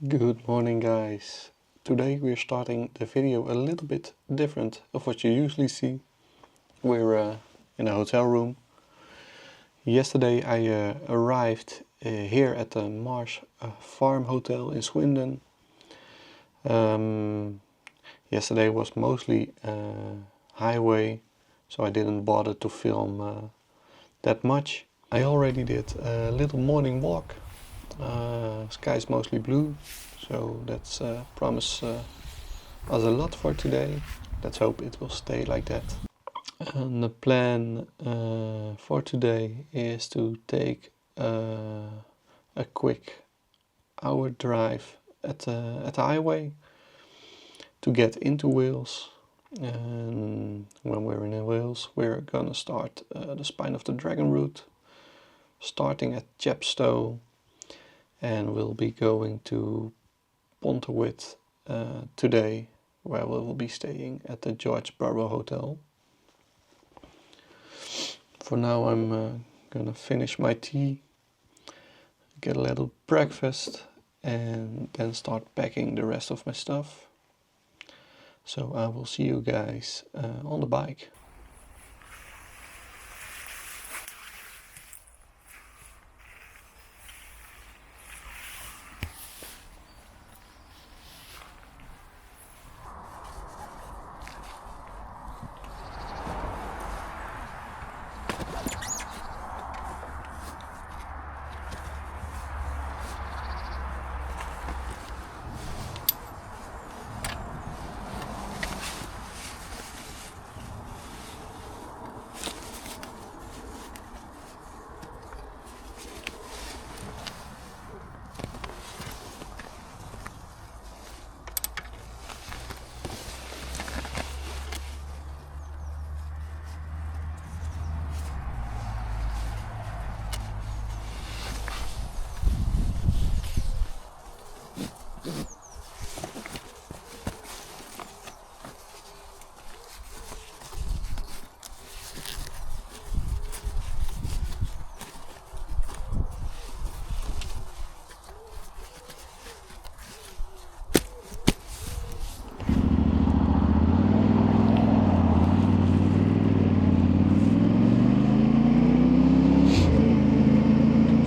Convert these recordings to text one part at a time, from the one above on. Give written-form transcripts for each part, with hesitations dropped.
Good morning, guys. Today we're starting the video a little bit different of what you usually see. We're in a hotel room. Yesterday I arrived here at the Marsh Farm Hotel in Swindon. Yesterday was mostly highway, so I didn't bother to film that much. I already did a little morning walk. Sky's mostly blue, so that's promise us a lot for today. Let's hope it will stay like that. And the plan for today is to take a quick hour drive at the highway to get into Wales. And when we're in Wales, we're gonna start the Spine of the Dragon route, starting at Chepstow, and we'll be going to Ponterwyd today, where we will be staying at the George Barrow Hotel. For now I'm gonna finish my tea, get a little breakfast, and then start packing the rest of my stuff. So I will see you guys on the bike.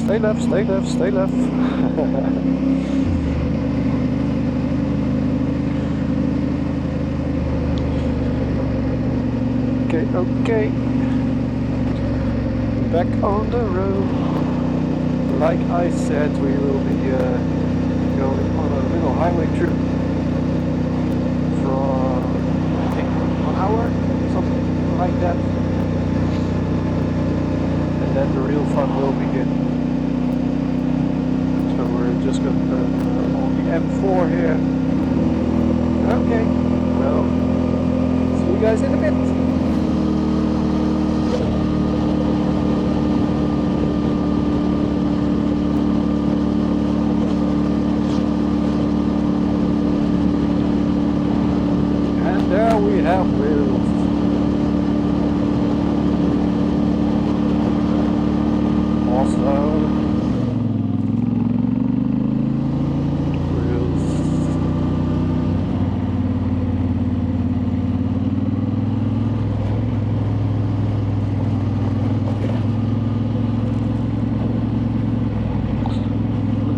Stay left, stay left, stay left. Okay. Back on the road. Like I said, we will be going on a little highway trip for, I think, 1 hour, something like that. And then the real fun will begin. We're just going on the M4 here. Okay, well, see you guys in a bit. And there we have Wales. Awesome.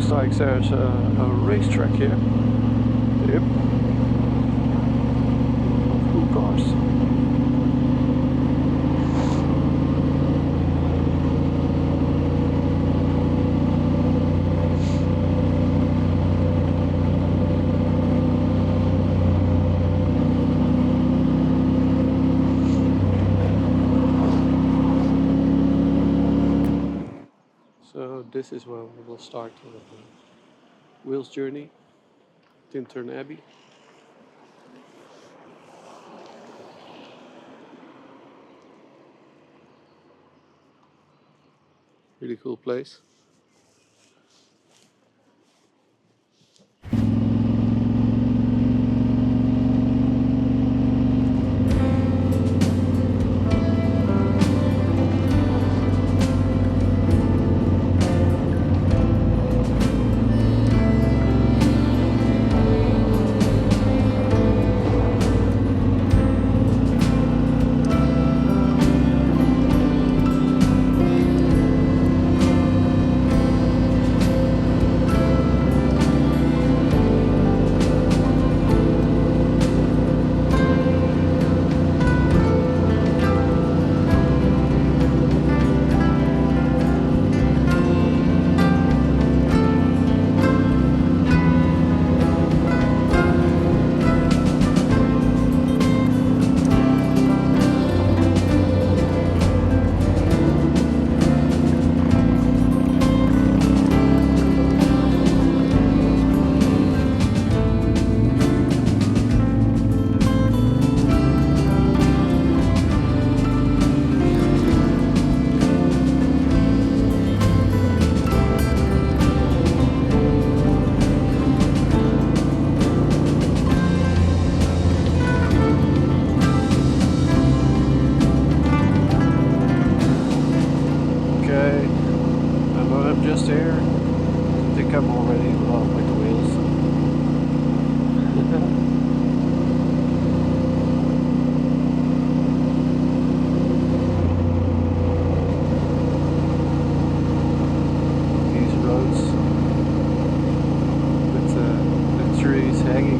Like there's a racetrack here. Yep. Cool cars. So this is where we will start the Wales journey, Tenere Abbey. Really cool place.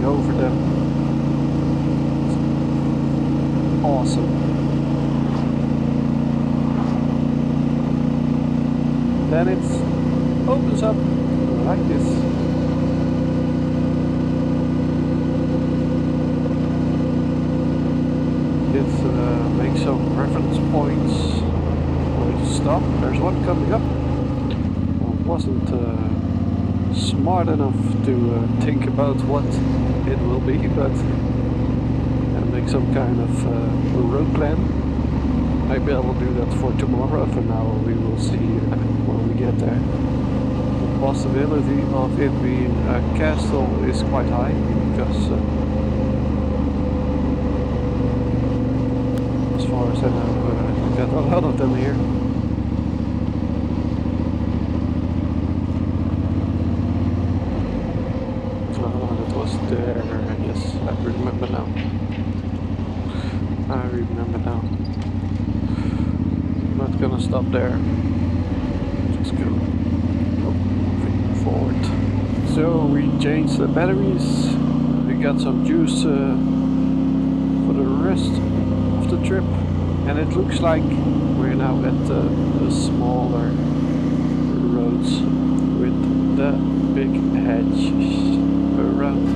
over them. It's awesome. Then it opens up like this. It makes some reference points where to stop. There's one coming up. I wasn't smart enough to think about what it will be, but make some kind of road plan. Maybe I will do that for tomorrow. For now, we will see when we get there. The possibility of it being a castle is quite high because as far as I know, we got a lot of them here. That was there. Yes, I remember now. I remember now. Not gonna stop there. Just go moving forward. So we changed the batteries. We got some juice for the rest of the trip, and it looks like we're now at the smaller roads with the big hedge around.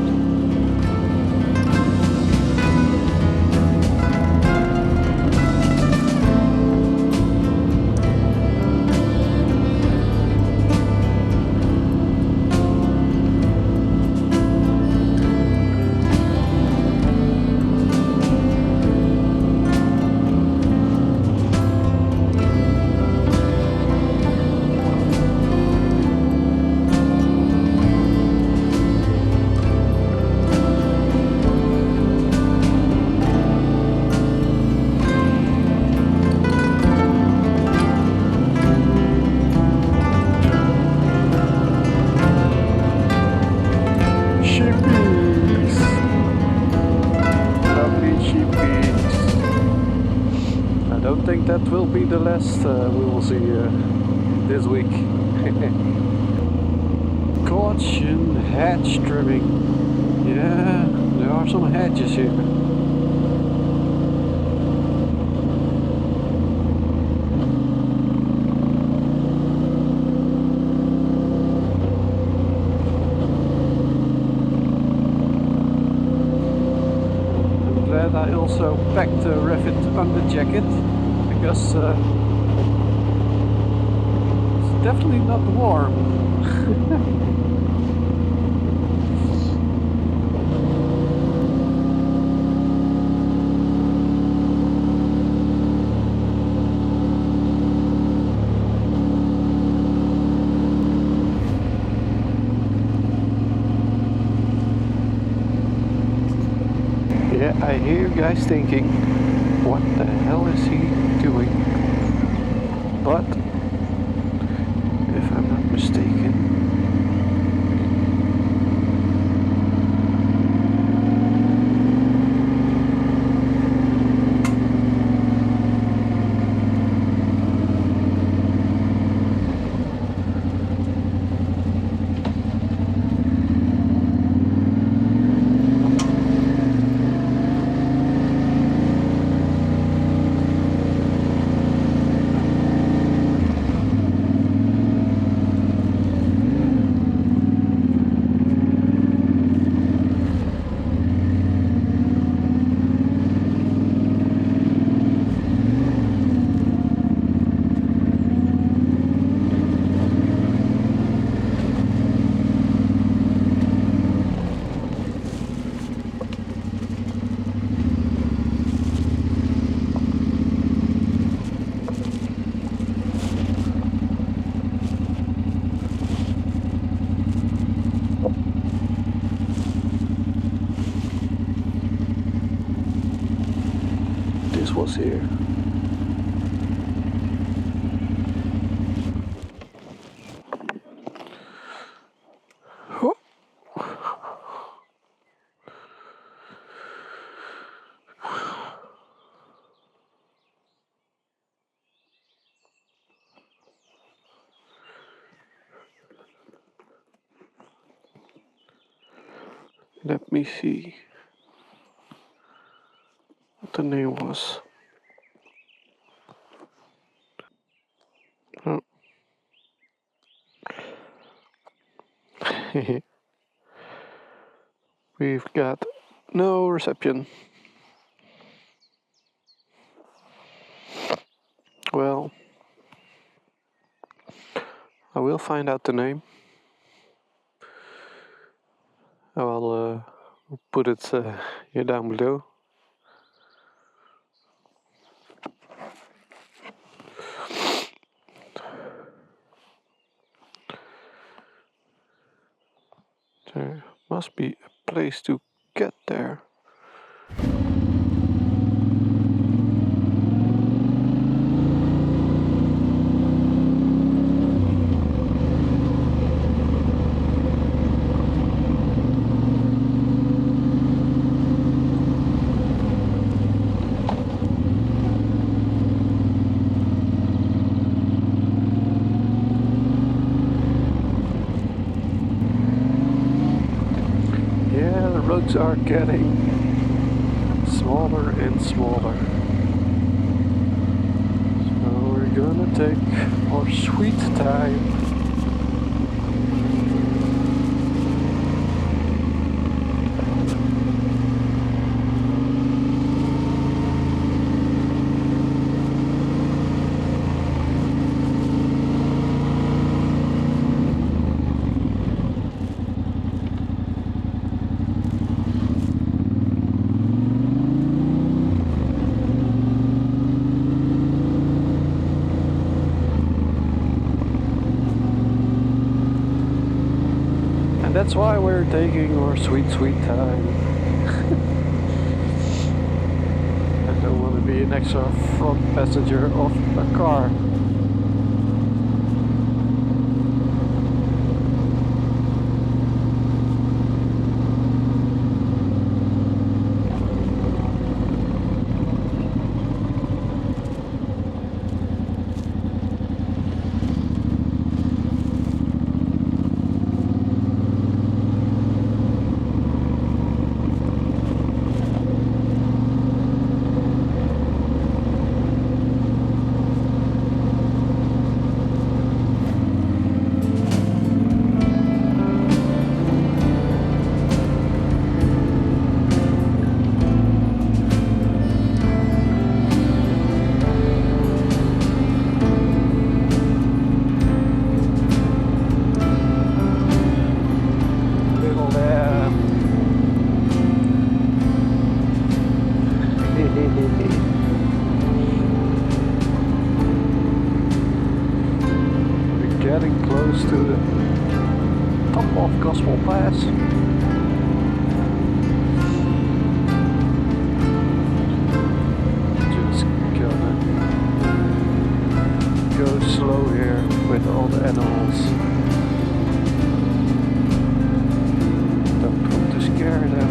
I don't think that will be the last we will see this week. Caution hedge trimming. Yeah, there are some hedges here. I'm glad I also packed a Revit under jacket, because it's definitely not warm. Yeah, I hear you guys thinking, what the hell is he doing? But if I'm not mistaken, this was here. Oh. Let me see what the name was. Oh. We've got no reception. Well, I will find out the name. I will put it here down below. There must be a place to get there. Yeah, the roads are getting smaller and smaller. So we're gonna take our sweet time. And that's why we're taking our sweet time. I don't want to be an extra front passenger of a car. We're getting close to the top of Gospel Pass. Just gonna go slow here with all the animals. Don't want to scare them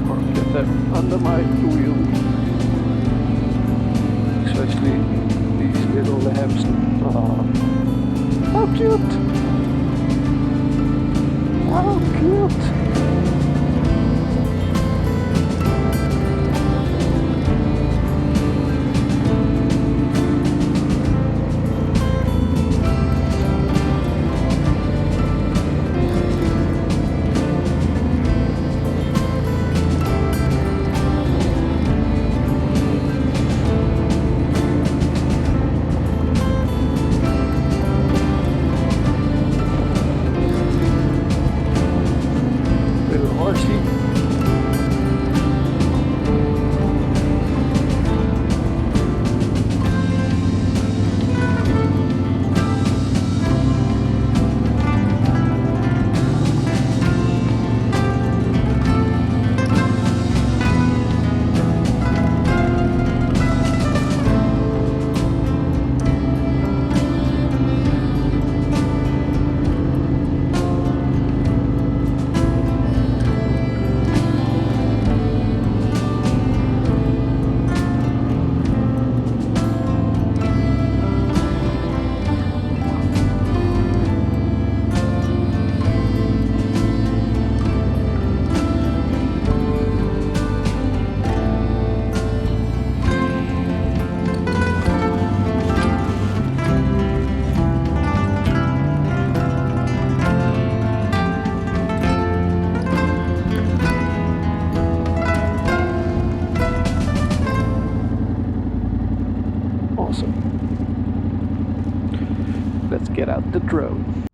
or get them under my wheel. Especially these little lambs. Oh, how cute! How cute! Awesome. Let's get out the drone.